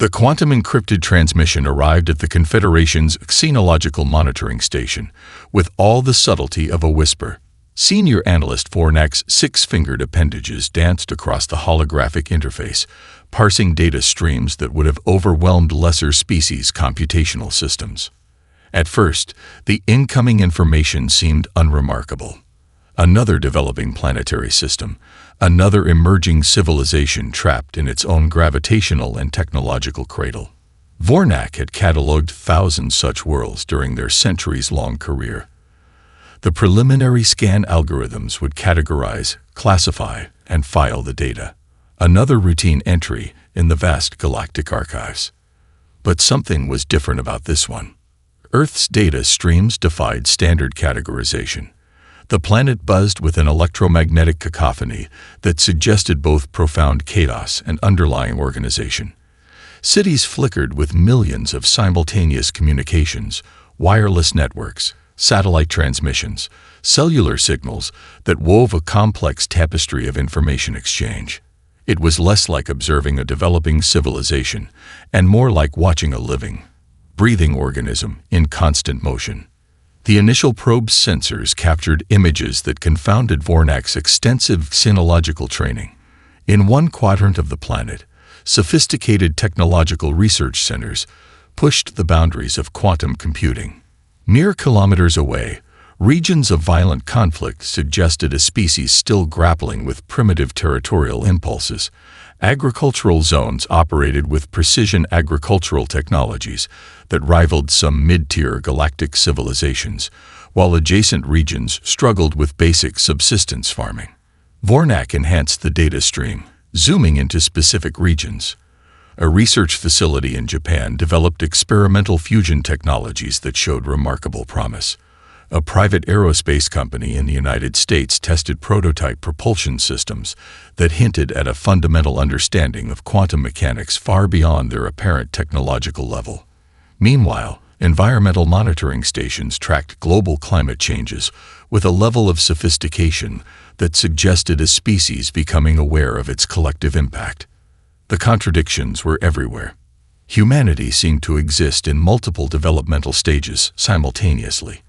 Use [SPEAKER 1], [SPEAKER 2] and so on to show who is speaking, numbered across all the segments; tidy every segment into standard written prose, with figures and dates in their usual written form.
[SPEAKER 1] The quantum-encrypted transmission arrived at the Confederation's xenological monitoring station with all the subtlety of a whisper. Senior analyst Vornak's six-fingered appendages danced across the holographic interface, parsing data streams that would have overwhelmed lesser species' computational systems. At first, the incoming information seemed unremarkable. Another developing planetary system, another emerging civilization trapped in its own gravitational and technological cradle. Vornak had catalogued thousands such worlds during their centuries-long career. The preliminary scan algorithms would categorize, classify, and file the data. Another routine entry in the vast galactic archives. But something was different about this one. Earth's data streams defied standard categorization. The planet buzzed with an electromagnetic cacophony that suggested both profound chaos and underlying organization. Cities flickered with millions of simultaneous communications, wireless networks, satellite transmissions, cellular signals that wove a complex tapestry of information exchange. It was less like observing a developing civilization and more like watching a living, breathing organism in constant motion. The initial probe's sensors captured images that confounded Vornak's extensive xenological training. In one quadrant of the planet, sophisticated technological research centers pushed the boundaries of quantum computing. Mere kilometers away, regions of violent conflict suggested a species still grappling with primitive territorial impulses. Agricultural zones operated with precision agricultural technologies that rivaled some mid-tier galactic civilizations, while adjacent regions struggled with basic subsistence farming. Vornak enhanced the data stream, zooming into specific regions. A research facility in Japan developed experimental fusion technologies that showed remarkable promise. A private aerospace company in the United States tested prototype propulsion systems that hinted at a fundamental understanding of quantum mechanics far beyond their apparent technological level. Meanwhile, environmental monitoring stations tracked global climate changes with a level of sophistication that suggested a species becoming aware of its collective impact. The contradictions were everywhere. Humanity seemed to exist in multiple developmental stages simultaneously.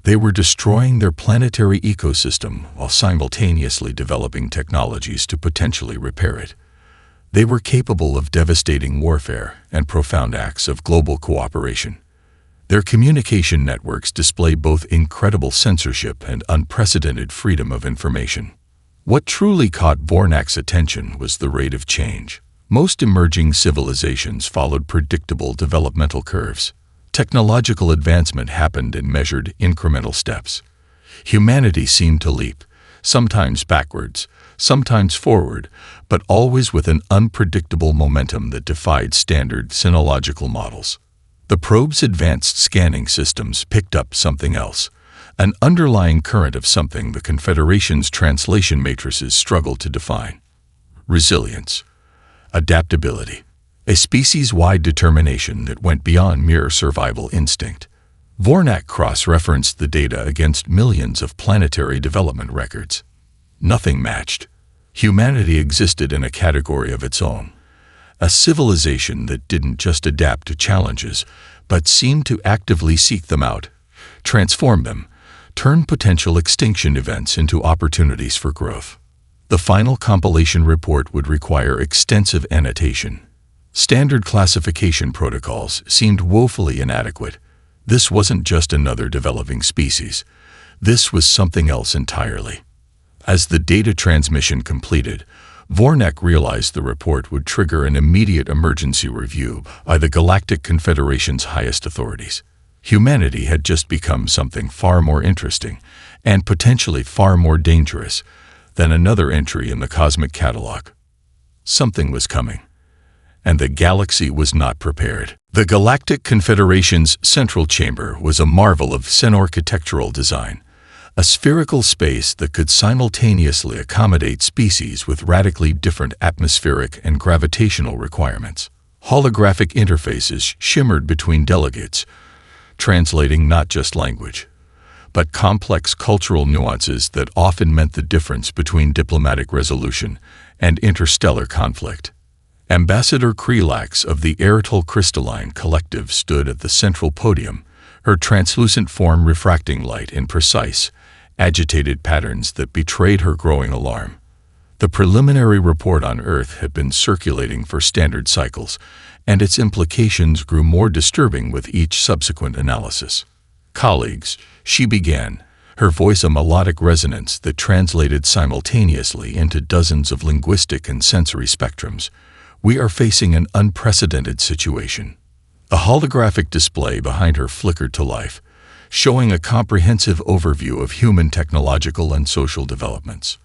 [SPEAKER 1] They were destroying their planetary ecosystem while simultaneously developing technologies to potentially repair it. They were capable of devastating warfare and profound acts of global cooperation. Their communication networks display both incredible censorship and unprecedented freedom of information. What truly caught Vornak's attention was the rate of change. Most emerging civilizations followed predictable developmental curves. Technological advancement happened in measured incremental steps. Humanity seemed to leap, sometimes backwards, sometimes forward, but always with an unpredictable momentum that defied standard xenological models. The probe's advanced scanning systems picked up something else, an underlying current of something the Confederation's translation matrices struggled to define. Resilience, adaptability, a species-wide determination that went beyond mere survival instinct. Vornak cross-referenced the data against millions of planetary development records. Nothing matched. Humanity existed in a category of its own. A civilization that didn't just adapt to challenges, but seemed to actively seek them out, transform them, turn potential extinction events into opportunities for growth. The final compilation report would require extensive annotation. Standard classification protocols seemed woefully inadequate. This wasn't just another developing species. This was something else entirely. As the data transmission completed, Vornak realized the report would trigger an immediate emergency review by the Galactic Confederation's highest authorities. Humanity had just become something far more interesting, and potentially far more dangerous, than another entry in the cosmic catalog. Something was coming, and the galaxy was not prepared. The Galactic Confederation's central chamber was a marvel of architectural design, a spherical space that could simultaneously accommodate species with radically different atmospheric and gravitational requirements. Holographic interfaces shimmered between delegates, translating not just language, but complex cultural nuances that often meant the difference between diplomatic resolution and interstellar conflict. Ambassador Krelax of the Arytal Crystalline Collective stood at the central podium, her translucent form refracting light in precise, agitated patterns that betrayed her growing alarm. The preliminary report on Earth had been circulating for standard cycles, and its implications grew more disturbing with each subsequent analysis. "Colleagues," she began, her voice a melodic resonance that translated simultaneously into dozens of linguistic and sensory spectrums, "we are facing an unprecedented situation." A holographic display behind her flickered to life, showing a comprehensive overview of human technological and social developments.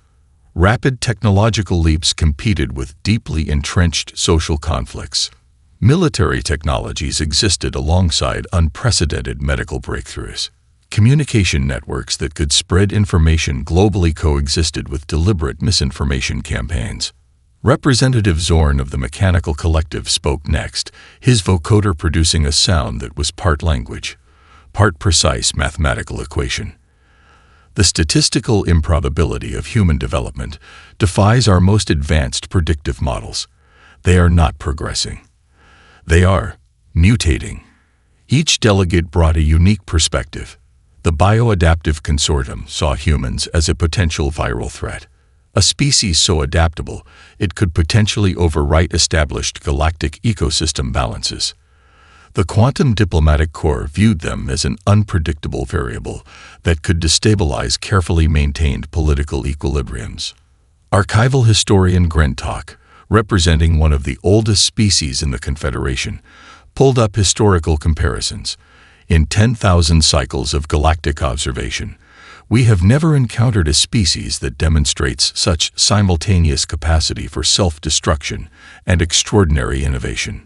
[SPEAKER 1] Rapid technological leaps competed with deeply entrenched social conflicts. Military technologies existed alongside unprecedented medical breakthroughs. Communication networks that could spread information globally coexisted with deliberate misinformation campaigns. Representative Zorn of the Mechanical Collective spoke next, his vocoder producing a sound that was part language, part precise mathematical equation. "The statistical improbability of human development defies our most advanced predictive models. They are not progressing. They are mutating." Each delegate brought a unique perspective. The Bioadaptive Consortium saw humans as a potential viral threat, a species so adaptable it could potentially overwrite established galactic ecosystem balances. The Quantum Diplomatic Corps viewed them as an unpredictable variable that could destabilize carefully maintained political equilibriums. Archival historian Grentok, representing one of the oldest species in the Confederation, pulled up historical comparisons. "In 10,000 cycles of galactic observation, we have never encountered a species that demonstrates such simultaneous capacity for self-destruction and extraordinary innovation."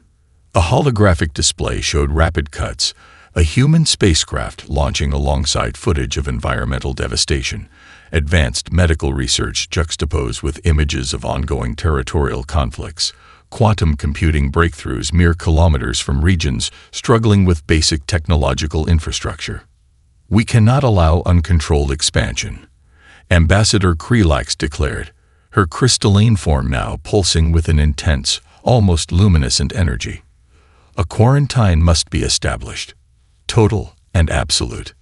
[SPEAKER 1] A holographic display showed rapid cuts, a human spacecraft launching alongside footage of environmental devastation, advanced medical research juxtaposed with images of ongoing territorial conflicts, quantum computing breakthroughs mere kilometers from regions struggling with basic technological infrastructure. "We cannot allow uncontrolled expansion," Ambassador Krelax declared, her crystalline form now pulsing with an intense, almost luminescent energy. "A quarantine must be established, total and absolute."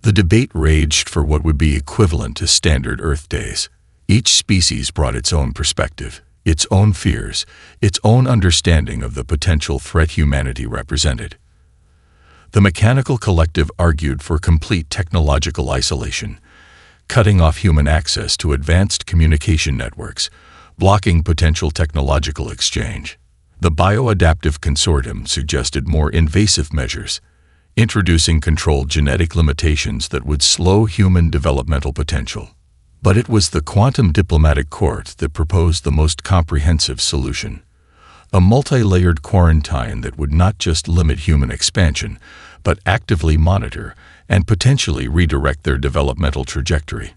[SPEAKER 1] The debate raged for what would be equivalent to standard Earth days. Each species brought its own perspective, its own fears, its own understanding of the potential threat humanity represented. The Mechanical Collective argued for complete technological isolation, cutting off human access to advanced communication networks, blocking potential technological exchange. The Bioadaptive Consortium suggested more invasive measures, introducing controlled genetic limitations that would slow human developmental potential. But it was the Quantum Diplomatic Corps that proposed the most comprehensive solution, a multi-layered quarantine that would not just limit human expansion, but actively monitor and potentially redirect their developmental trajectory.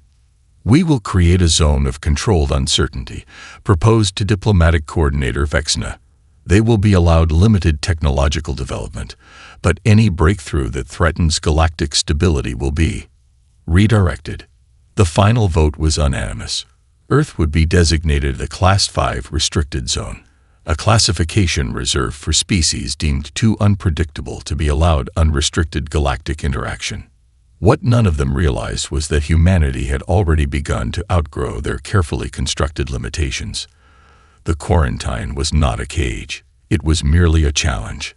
[SPEAKER 1] "We will create a zone of controlled uncertainty," proposed to Diplomatic Coordinator Vexna. "They will be allowed limited technological development, but any breakthrough that threatens galactic stability will be redirected." The final vote was unanimous. Earth would be designated a Class 5 restricted zone, a classification reserved for species deemed too unpredictable to be allowed unrestricted galactic interaction. What none of them realized was that humanity had already begun to outgrow their carefully constructed limitations. The quarantine was not a cage, it was merely a challenge.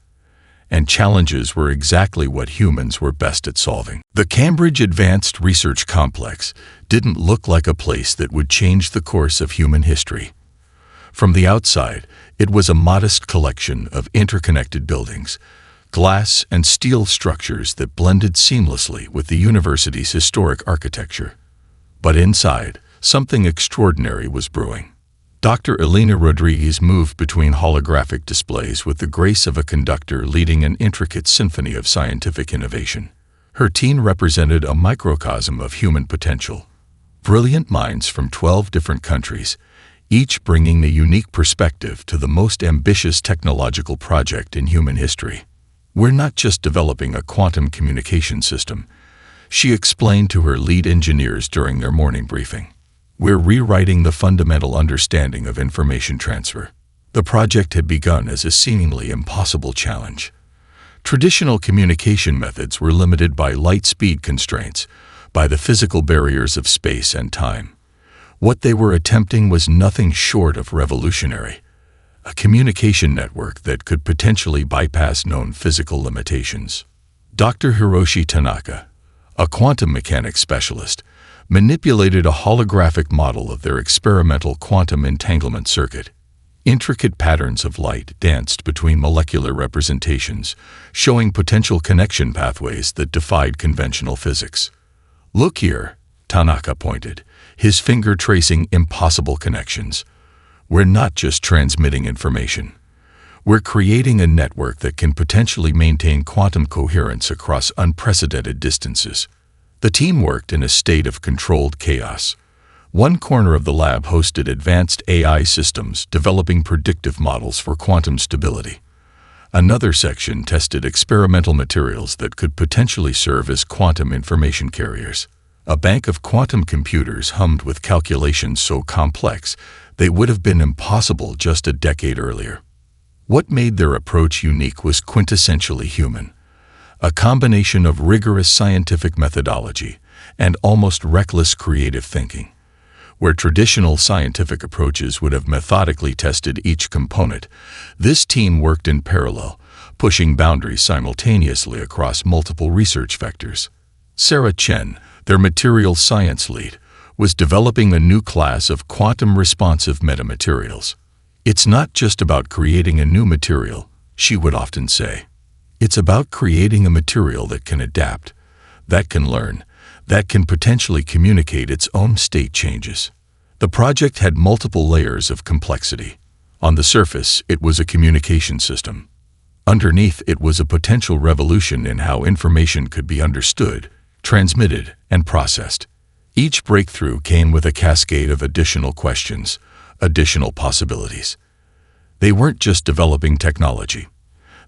[SPEAKER 1] And challenges were exactly what humans were best at solving. The Cambridge Advanced Research Complex didn't look like a place that would change the course of human history. From the outside, it was a modest collection of interconnected buildings, glass and steel structures that blended seamlessly with the university's historic architecture. But inside, something extraordinary was brewing. Dr. Elena Rodriguez moved between holographic displays with the grace of a conductor leading an intricate symphony of scientific innovation. Her team represented a microcosm of human potential. Brilliant minds from 12 different countries, each bringing a unique perspective to the most ambitious technological project in human history. "We're not just developing a quantum communication system," she explained to her lead engineers during their morning briefing. "We're rewriting the fundamental understanding of information transfer. The project had begun as a seemingly impossible challenge. Traditional communication methods were limited by light speed constraints, by the physical barriers of space and time. What they were attempting was nothing short of revolutionary, a communication network that could potentially bypass known physical limitations. Dr. Hiroshi Tanaka, a quantum mechanics specialist, manipulated a holographic model of their experimental quantum entanglement circuit. Intricate patterns of light danced between molecular representations, showing potential connection pathways that defied conventional physics. "Look here," Tanaka pointed, his finger tracing impossible connections. "We're not just transmitting information. We're creating a network that can potentially maintain quantum coherence across unprecedented distances." The team worked in a state of controlled chaos. One corner of the lab hosted advanced AI systems developing predictive models for quantum stability. Another section tested experimental materials that could potentially serve as quantum information carriers. A bank of quantum computers hummed with calculations so complex they would have been impossible just a decade earlier. What made their approach unique was quintessentially human, a combination of rigorous scientific methodology and almost reckless creative thinking. Where traditional scientific approaches would have methodically tested each component, this team worked in parallel, pushing boundaries simultaneously across multiple research vectors. Sarah Chen, their materials science lead, was developing a new class of quantum-responsive metamaterials. "It's not just about creating a new material," she would often say. "It's about creating a material that can adapt, that can learn, that can potentially communicate its own state changes." The project had multiple layers of complexity. On the surface, it was a communication system. Underneath, it was a potential revolution in how information could be understood, transmitted, and processed. Each breakthrough came with a cascade of additional questions, additional possibilities. They weren't just developing technology.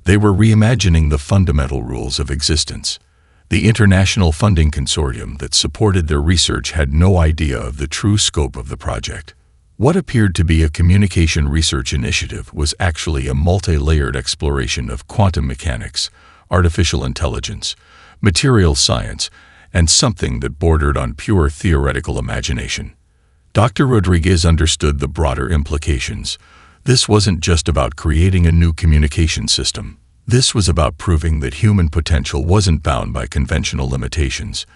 [SPEAKER 1] They were reimagining the fundamental rules of existence. The international funding consortium that supported their research had no idea of the true scope of the project. What appeared to be a communication research initiative was actually a multi-layered exploration of quantum mechanics, artificial intelligence, materials science, and something that bordered on pure theoretical imagination. Dr. Rodriguez understood the broader implications. This wasn't just about creating a new communication system. This was about proving that human potential wasn't bound by conventional limitations.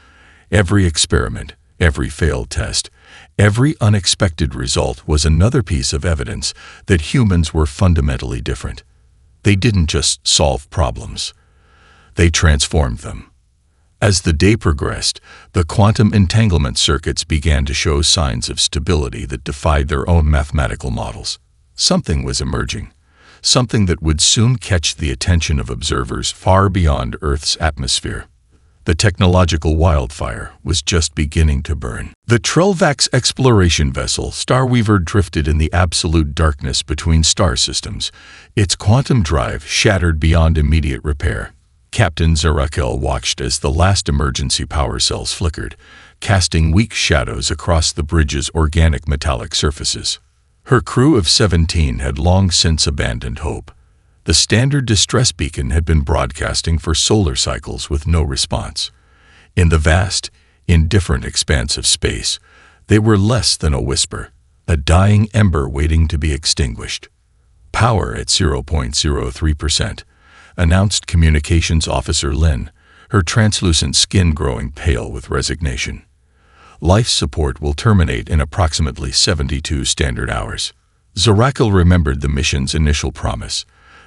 [SPEAKER 1] Every experiment, every failed test, every unexpected result was another piece of evidence that humans were fundamentally different. They didn't just solve problems. They transformed them. As the day progressed, the quantum entanglement circuits began to show signs of stability that defied their own mathematical models. Something was emerging. Something that would soon catch the attention of observers far beyond Earth's atmosphere. The technological wildfire was just beginning to burn. The Trelvax exploration vessel Starweaver drifted in the absolute darkness between star systems, its quantum drive shattered beyond immediate repair. Captain Zarakel watched as the last emergency power cells flickered, casting weak shadows across the bridge's organic metallic surfaces. Her crew of 17 had long since abandoned hope. The standard distress beacon had been broadcasting for solar cycles with no response. In the vast, indifferent expanse of space, they were less than a whisper, a dying ember waiting to be extinguished. "Power at 0.03%, announced Communications Officer Lin, her translucent skin growing pale with resignation. "Life support will terminate in approximately 72 standard hours." Zarakel remembered the mission's initial promise.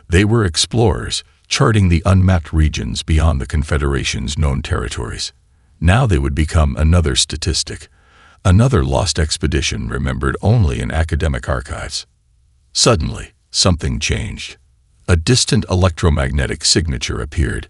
[SPEAKER 1] They were explorers, charting the unmapped regions beyond the Confederation's known territories. Now they would become another statistic, another lost expedition remembered only in academic archives. Suddenly, something changed. A distant electromagnetic signature appeared,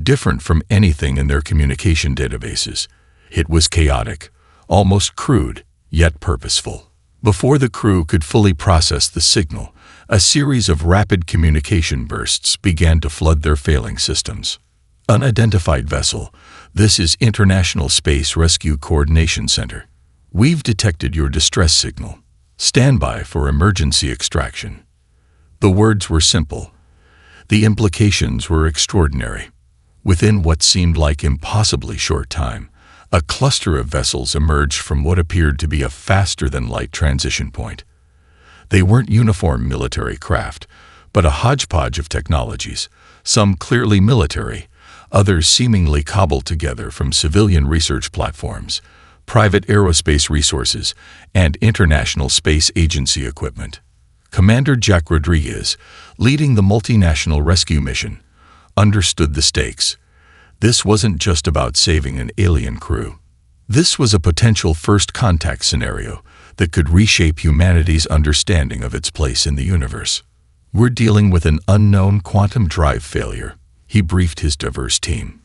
[SPEAKER 1] different from anything in their communication databases. It was chaotic, almost crude, yet purposeful. Before the crew could fully process the signal, a series of rapid communication bursts began to flood their failing systems. "Unidentified vessel, this is International Space Rescue Coordination Center. We've detected your distress signal. Stand by for emergency extraction." The words were simple. The implications were extraordinary. Within what seemed like impossibly short time, a cluster of vessels emerged from what appeared to be a faster-than-light transition point. They weren't uniform military craft, but a hodgepodge of technologies, some clearly military, others seemingly cobbled together from civilian research platforms, private aerospace resources, and International Space Agency equipment. Commander Jack Rodriguez, leading the multinational rescue mission, understood the stakes. This wasn't just about saving an alien crew. This was a potential first contact scenario that could reshape humanity's understanding of its place in the universe. "We're dealing with an unknown quantum drive failure," he briefed his diverse team.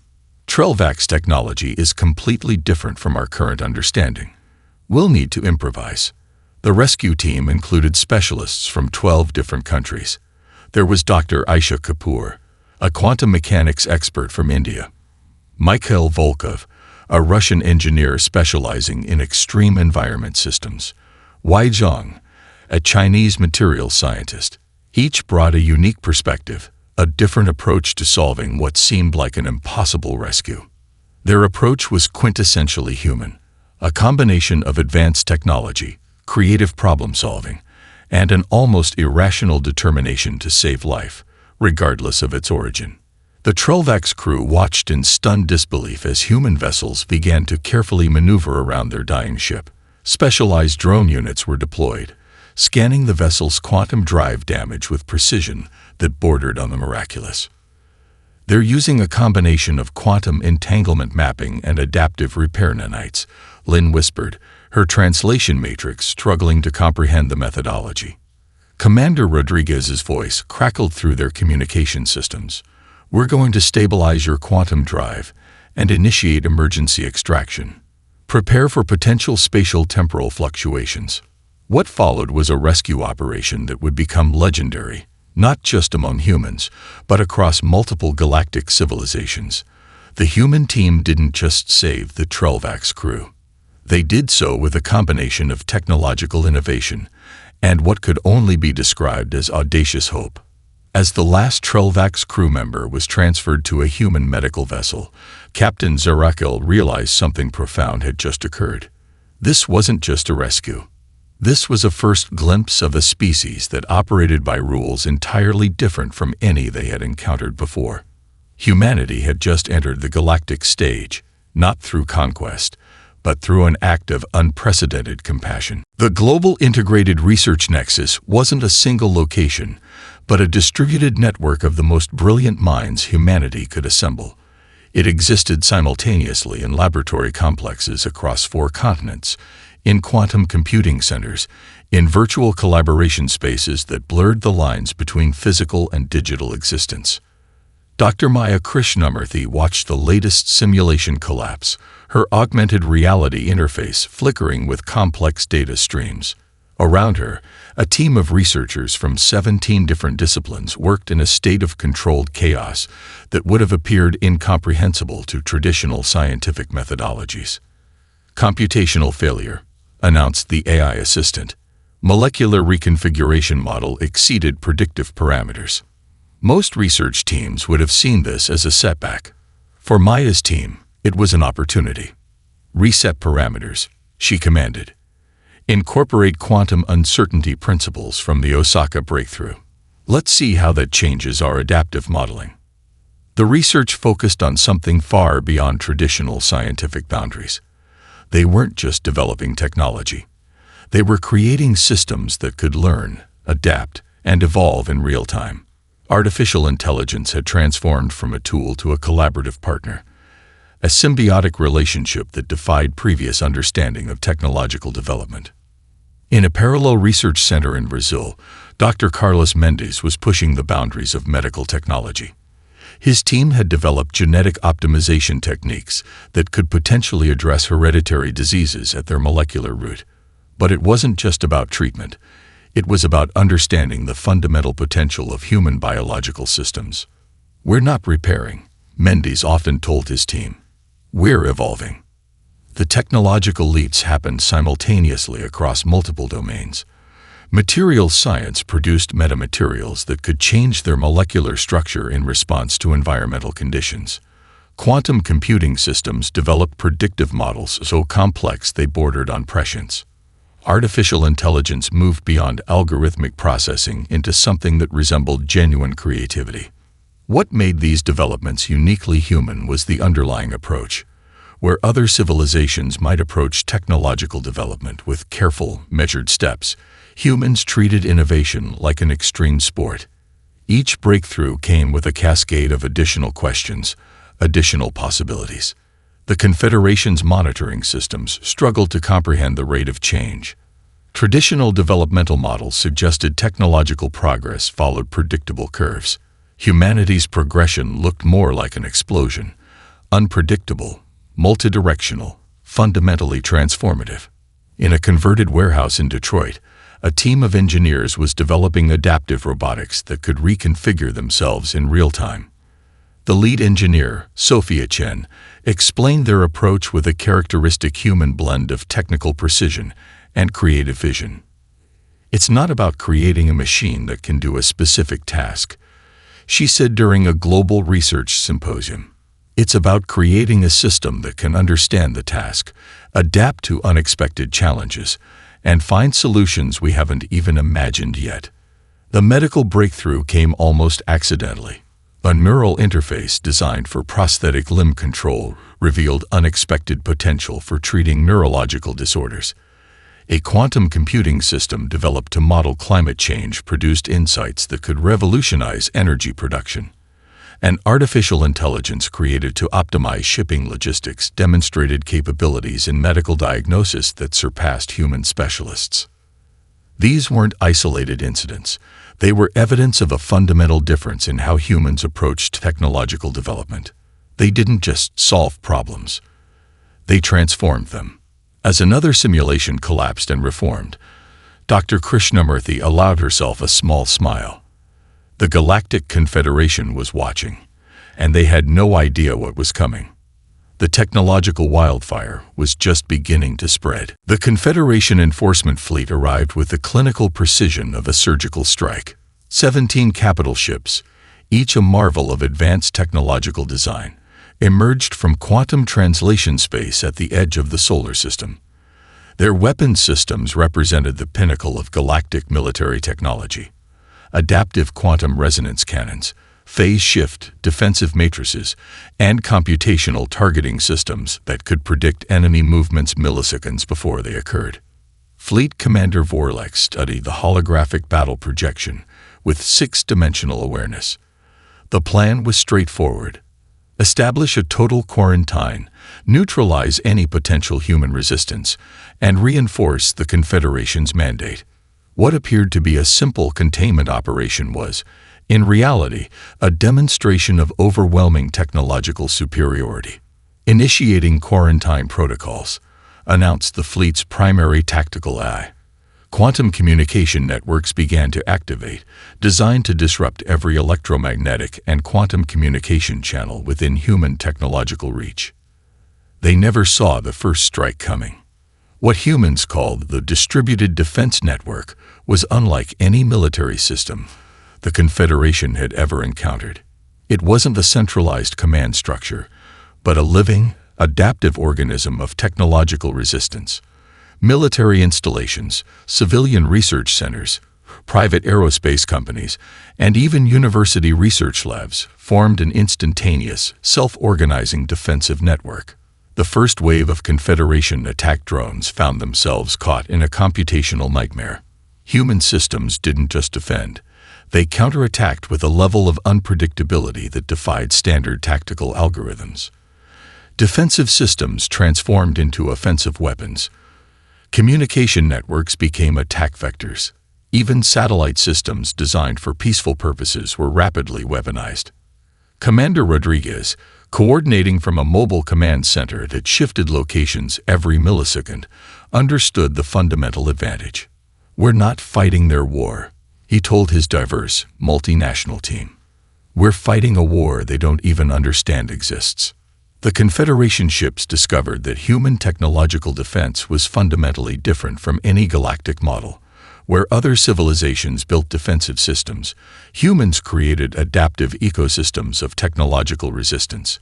[SPEAKER 1] "Trelvac's technology is completely different from our current understanding. We'll need to improvise." The rescue team included specialists from 12 different countries. There was Dr. Aisha Kapoor, a quantum mechanics expert from India; Mikhail Volkov, a Russian engineer specializing in extreme environment systems; Wei Zhang, a Chinese materials scientist. Each brought a unique perspective, a different approach to solving what seemed like an impossible rescue. Their approach was quintessentially human, a combination of advanced technology, creative problem-solving, and an almost irrational determination to save life, regardless of its origin. The Trelvac's crew watched in stunned disbelief as human vessels began to carefully maneuver around their dying ship. Specialized drone units were deployed, scanning the vessel's quantum drive damage with precision that bordered on the miraculous. "They're using a combination of quantum entanglement mapping and adaptive repair nanites," Lynn whispered, her translation matrix struggling to comprehend the methodology. Commander Rodriguez's voice crackled through their communication systems. "We're going to stabilize your quantum drive and initiate emergency extraction. Prepare for potential spatial-temporal fluctuations." What followed was a rescue operation that would become legendary, not just among humans, but across multiple galactic civilizations. The human team didn't just save the Trelvac's crew. They did so with a combination of technological innovation and what could only be described as audacious hope. As the last Trelvac's crew member was transferred to a human medical vessel, Captain Zarakil realized something profound had just occurred. This wasn't just a rescue. This was a first glimpse of a species that operated by rules entirely different from any they had encountered before. Humanity had just entered the galactic stage, not through conquest, but through an act of unprecedented compassion. The Global Integrated Research Nexus wasn't a single location, but a distributed network of the most brilliant minds humanity could assemble. It existed simultaneously in laboratory complexes across 4 continents, in quantum computing centers, in virtual collaboration spaces that blurred the lines between physical and digital existence. Dr. Maya Krishnamurthy watched the latest simulation collapse, her augmented reality interface flickering with complex data streams. Around her, a team of researchers from 17 different disciplines worked in a state of controlled chaos that would have appeared incomprehensible to traditional scientific methodologies. "Computational failure," announced the AI assistant. "Molecular reconfiguration model exceeded predictive parameters." Most research teams would have seen this as a setback. For Maya's team, it was an opportunity. "Reset parameters," she commanded. "Incorporate quantum uncertainty principles from the Osaka breakthrough. Let's see how that changes our adaptive modeling." The research focused on something far beyond traditional scientific boundaries. They weren't just developing technology. They were creating systems that could learn, adapt, and evolve in real time. Artificial intelligence had transformed from a tool to a collaborative partner, a symbiotic relationship that defied previous understanding of technological development. In a parallel research center in Brazil, Dr. Carlos Mendes was pushing the boundaries of medical technology. His team had developed genetic optimization techniques that could potentially address hereditary diseases at their molecular root. But it wasn't just about treatment. It was about understanding the fundamental potential of human biological systems. "We're not repairing," Mendes often told his team. "We're evolving." The technological leaps happened simultaneously across multiple domains. Materials science produced metamaterials that could change their molecular structure in response to environmental conditions. Quantum computing systems developed predictive models so complex they bordered on prescience. Artificial intelligence moved beyond algorithmic processing into something that resembled genuine creativity. What made these developments uniquely human was the underlying approach. Where other civilizations might approach technological development with careful, measured steps, humans treated innovation like an extreme sport. Each breakthrough came with a cascade of additional questions, additional possibilities. The Confederation's monitoring systems struggled to comprehend the rate of change. Traditional developmental models suggested technological progress followed predictable curves. Humanity's progression looked more like an explosion, unpredictable, multidirectional, fundamentally transformative. In a converted warehouse in Detroit, a team of engineers was developing adaptive robotics that could reconfigure themselves in real time. The lead engineer, Sophia Chen, explained their approach with a characteristic human blend of technical precision and creative vision. It's not about creating a machine that can do a specific task, she said during a global research symposium. It's about creating a system that can understand the task, adapt to unexpected challenges, and find solutions we haven't even imagined yet. The medical breakthrough came almost accidentally. A neural interface designed for prosthetic limb control revealed unexpected potential for treating neurological disorders. A quantum computing system developed to model climate change produced insights that could revolutionize energy production. An artificial intelligence created to optimize shipping logistics demonstrated capabilities in medical diagnosis that surpassed human specialists. These weren't isolated incidents. They were evidence of a fundamental difference in how humans approached technological development. They didn't just solve problems. They transformed them. As another simulation collapsed and reformed, Dr. Krishnamurthy allowed herself a small smile. The Galactic Confederation was watching, and they had no idea what was coming. The technological wildfire was just beginning to spread. The Confederation enforcement fleet arrived with the clinical precision of a surgical strike. 17 capital ships, each a marvel of advanced technological design, emerged from quantum translation space at the edge of the solar system. Their weapons systems represented the pinnacle of galactic military technology. Adaptive quantum resonance cannons, phase shift defensive matrices, and computational targeting systems that could predict enemy movements milliseconds before they occurred. Fleet Commander Vorlek studied the holographic battle projection with six-dimensional awareness. The plan was straightforward. Establish a total quarantine, neutralize any potential human resistance, and reinforce the Confederation's mandate. What appeared to be a simple containment operation was, in reality, a demonstration of overwhelming technological superiority. Initiating quarantine protocols, announced the fleet's primary tactical eye. Quantum communication networks began to activate, designed to disrupt every electromagnetic and quantum communication channel within human technological reach. They never saw the first strike coming. What humans called the distributed defense network was unlike any military system the Confederation had ever encountered. It wasn't a centralized command structure, but a living, adaptive organism of technological resistance. Military installations, civilian research centers, private aerospace companies, and even university research labs formed an instantaneous, self-organizing defensive network. The first wave of Confederation attack drones found themselves caught in a computational nightmare. Human systems didn't just defend. They counterattacked with a level of unpredictability that defied standard tactical algorithms. Defensive systems transformed into offensive weapons. Communication networks became attack vectors. Even satellite systems designed for peaceful purposes were rapidly weaponized. Commander Rodriguez, coordinating from a mobile command center that shifted locations every millisecond, understood the fundamental advantage. "We're not fighting their war," he told his diverse, multinational team. "We're fighting a war they don't even understand exists." The Confederation ships discovered that human technological defense was fundamentally different from any galactic model. Where other civilizations built defensive systems, humans created adaptive ecosystems of technological resistance.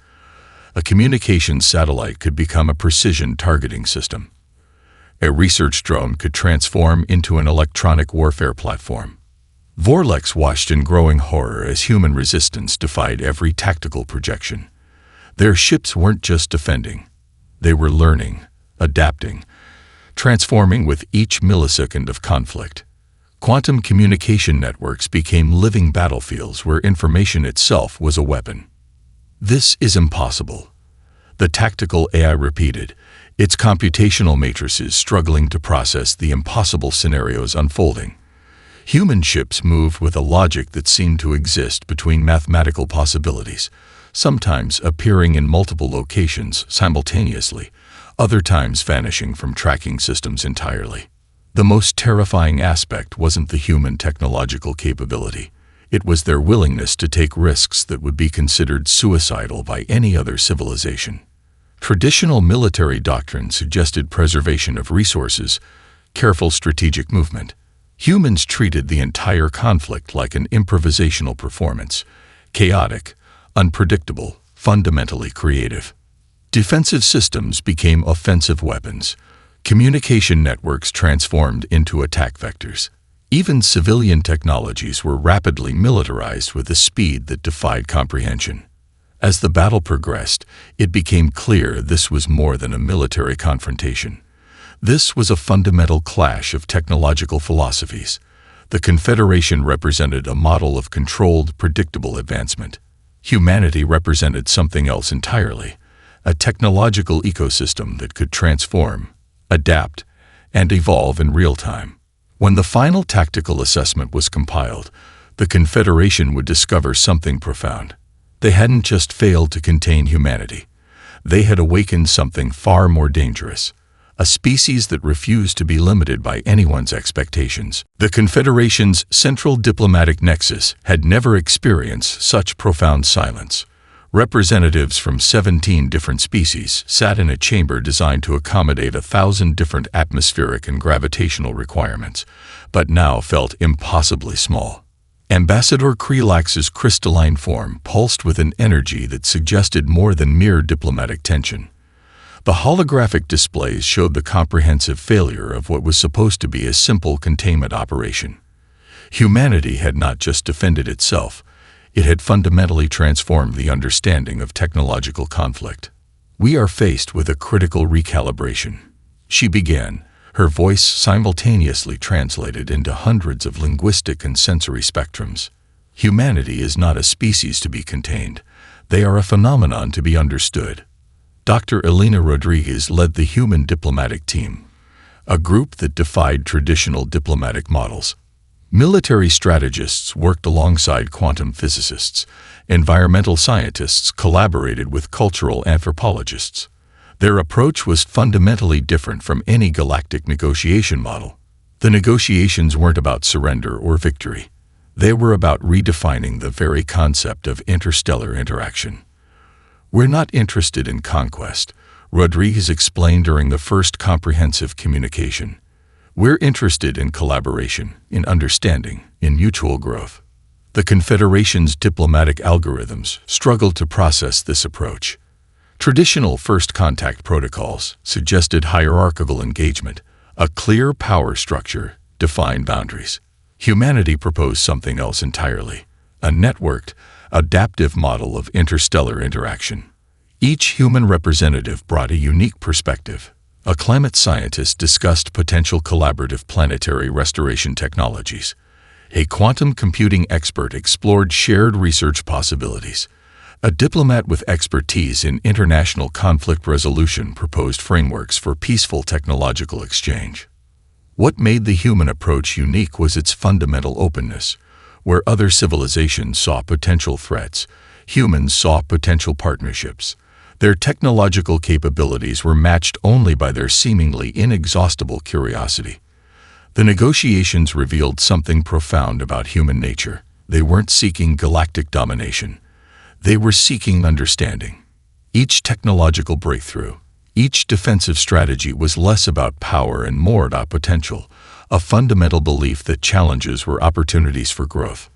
[SPEAKER 1] A communications satellite could become a precision targeting system. A research drone could transform into an electronic warfare platform. Vorlex watched in growing horror as human resistance defied every tactical projection. Their ships weren't just defending. They were learning, adapting, transforming with each millisecond of conflict. Quantum communication networks became living battlefields where information itself was a weapon. This is impossible. The tactical AI repeated, its computational matrices struggling to process the impossible scenarios unfolding. Human ships moved with a logic that seemed to exist between mathematical possibilities, sometimes appearing in multiple locations simultaneously, other times vanishing from tracking systems entirely. The most terrifying aspect wasn't the human technological capability. It was their willingness to take risks that would be considered suicidal by any other civilization. Traditional military doctrine suggested preservation of resources, careful strategic movement. Humans treated the entire conflict like an improvisational performance, chaotic, unpredictable, fundamentally creative. Defensive systems became offensive weapons. Communication networks transformed into attack vectors. Even civilian technologies were rapidly militarized with a speed that defied comprehension. As the battle progressed, it became clear this was more than a military confrontation. This was a fundamental clash of technological philosophies. The Confederation represented a model of controlled, predictable advancement. Humanity represented something else entirely, a technological ecosystem that could transform, adapt, and evolve in real time. When the final tactical assessment was compiled, the Confederation would discover something profound. They hadn't just failed to contain humanity. They had awakened something far more dangerous, a species that refused to be limited by anyone's expectations. The Confederation's central diplomatic nexus had never experienced such profound silence. Representatives from 17 different species sat in a chamber designed to accommodate 1,000 different atmospheric and gravitational requirements, but now felt impossibly small. Ambassador Krelax's crystalline form pulsed with an energy that suggested more than mere diplomatic tension. The holographic displays showed the comprehensive failure of what was supposed to be a simple containment operation. Humanity had not just defended itself, it had fundamentally transformed the understanding of technological conflict. "We are faced with a critical recalibration," she began, her voice simultaneously translated into hundreds of linguistic and sensory spectrums. "Humanity is not a species to be contained. They are a phenomenon to be understood." Dr. Elena Rodriguez led the human diplomatic team, a group that defied traditional diplomatic models. Military strategists worked alongside quantum physicists. Environmental scientists collaborated with cultural anthropologists. Their approach was fundamentally different from any galactic negotiation model. The negotiations weren't about surrender or victory. They were about redefining the very concept of interstellar interaction. "We're not interested in conquest," Rodriguez explained during the first comprehensive communication. "We're interested in collaboration, in understanding, in mutual growth." The Confederation's diplomatic algorithms struggled to process this approach. Traditional first contact protocols suggested hierarchical engagement, a clear power structure, defined boundaries. Humanity proposed something else entirely, a networked, adaptive model of interstellar interaction. Each human representative brought a unique perspective. A climate scientist discussed potential collaborative planetary restoration technologies. A quantum computing expert explored shared research possibilities. A diplomat with expertise in international conflict resolution proposed frameworks for peaceful technological exchange. What made the human approach unique was its fundamental openness. Where other civilizations saw potential threats, humans saw potential partnerships. Their technological capabilities were matched only by their seemingly inexhaustible curiosity. The negotiations revealed something profound about human nature. They weren't seeking galactic domination. They were seeking understanding. Each technological breakthrough, each defensive strategy was less about power and more about potential, a fundamental belief that challenges were opportunities for growth.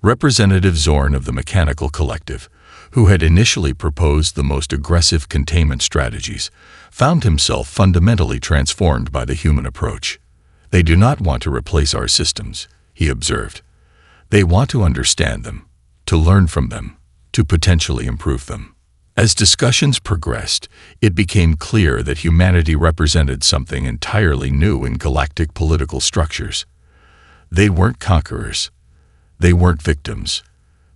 [SPEAKER 1] Representative Zorn of the Mechanical Collective, who had initially proposed the most aggressive containment strategies, found himself fundamentally transformed by the human approach. "They do not want to replace our systems," he observed. "They want to understand them, to learn from them, to potentially improve them." As discussions progressed, it became clear that humanity represented something entirely new in galactic political structures. They weren't conquerors. They weren't victims.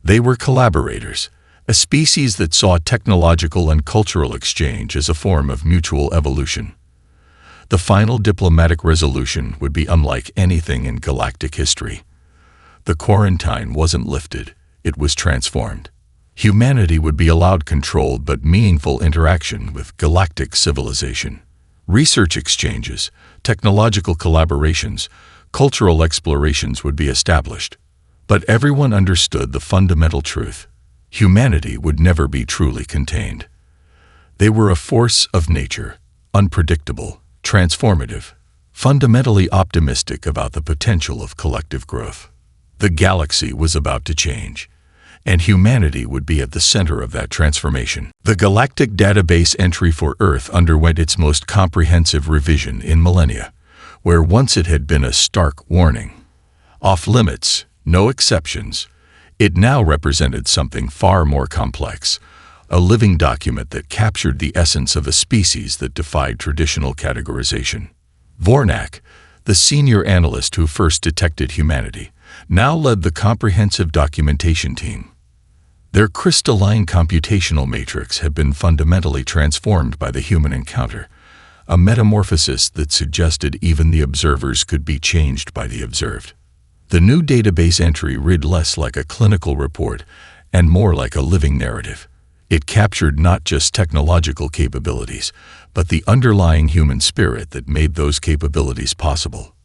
[SPEAKER 1] They were collaborators, a species that saw technological and cultural exchange as a form of mutual evolution. The final diplomatic resolution would be unlike anything in galactic history. The quarantine wasn't lifted, it was transformed. Humanity would be allowed controlled but meaningful interaction with galactic civilization. Research exchanges, technological collaborations, cultural explorations would be established. But everyone understood the fundamental truth: humanity would never be truly contained. They were a force of nature, unpredictable, transformative, fundamentally optimistic about the potential of collective growth. The galaxy was about to change, and humanity would be at the center of that transformation. The Galactic database entry for Earth underwent its most comprehensive revision in millennia, where once it had been a stark warning. Off limits, no exceptions, it now represented something far more complex, a living document that captured the essence of a species that defied traditional categorization. Vornak, the senior analyst who first detected humanity, now led the comprehensive documentation team. Their crystalline computational matrix had been fundamentally transformed by the human encounter, a metamorphosis that suggested even the observers could be changed by the observed. The new database entry read less like a clinical report and more like a living narrative. It captured not just technological capabilities, but the underlying human spirit that made those capabilities possible.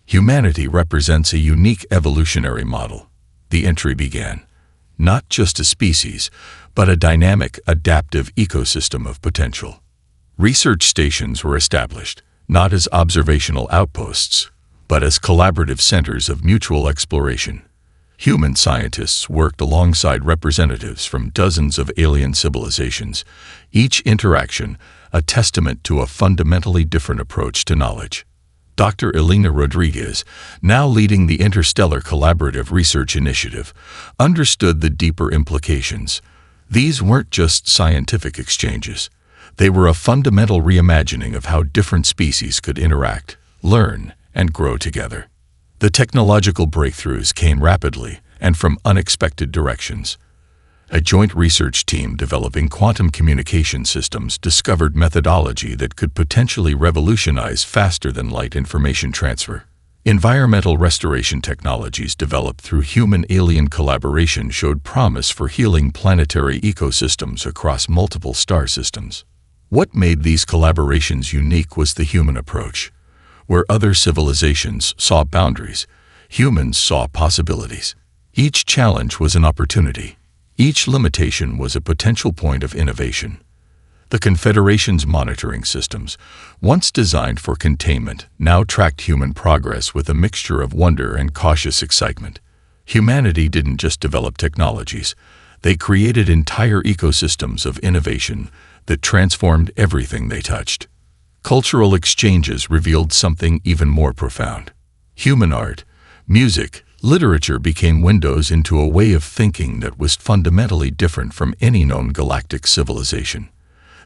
[SPEAKER 1] Humanity represents a unique evolutionary model, the entry began. Not just a species, but a dynamic, adaptive ecosystem of potential. Research stations were established, not as observational outposts, but as collaborative centers of mutual exploration. Human scientists worked alongside representatives from dozens of alien civilizations, each interaction a testament to a fundamentally different approach to knowledge. Dr. Elena Rodriguez, now leading the Interstellar Collaborative Research Initiative, understood the deeper implications. These weren't just scientific exchanges. They were a fundamental reimagining of how different species could interact, learn, and grow together. The technological breakthroughs came rapidly and from unexpected directions. A joint research team developing quantum communication systems discovered methodology that could potentially revolutionize faster-than-light information transfer. Environmental restoration technologies developed through human-alien collaboration showed promise for healing planetary ecosystems across multiple star systems. What made these collaborations unique was the human approach. Where other civilizations saw boundaries, humans saw possibilities. Each challenge was an opportunity. Each limitation was a potential point of innovation. The Confederation's monitoring systems, once designed for containment, now tracked human progress with a mixture of wonder and cautious excitement. Humanity didn't just develop technologies, they created entire ecosystems of innovation that transformed everything they touched. Cultural exchanges revealed something even more profound. Human art, music, literature became windows into a way of thinking that was fundamentally different from any known galactic civilization.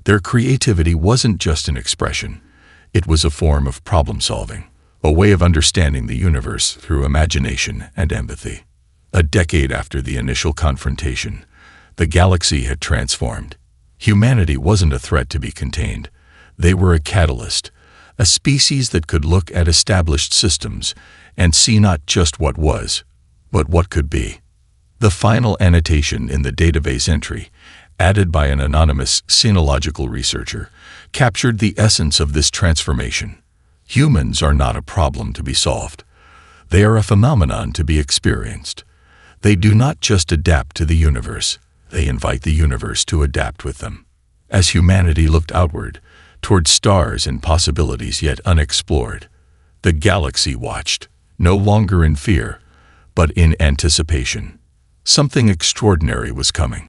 [SPEAKER 1] Their creativity wasn't just an expression, it was a form of problem-solving, a way of understanding the universe through imagination and empathy. A decade after the initial confrontation, the galaxy had transformed. Humanity wasn't a threat to be contained. They were a catalyst, a species that could look at established systems and see not just what was, but what could be. The final annotation in the database entry, added by an anonymous sinological researcher, captured the essence of this transformation. Humans are not a problem to be solved. They are a phenomenon to be experienced. They do not just adapt to the universe, they invite the universe to adapt with them. As humanity looked outward, toward stars and possibilities yet unexplored, The galaxy watched, no longer in fear, but in anticipation. Something extraordinary was coming.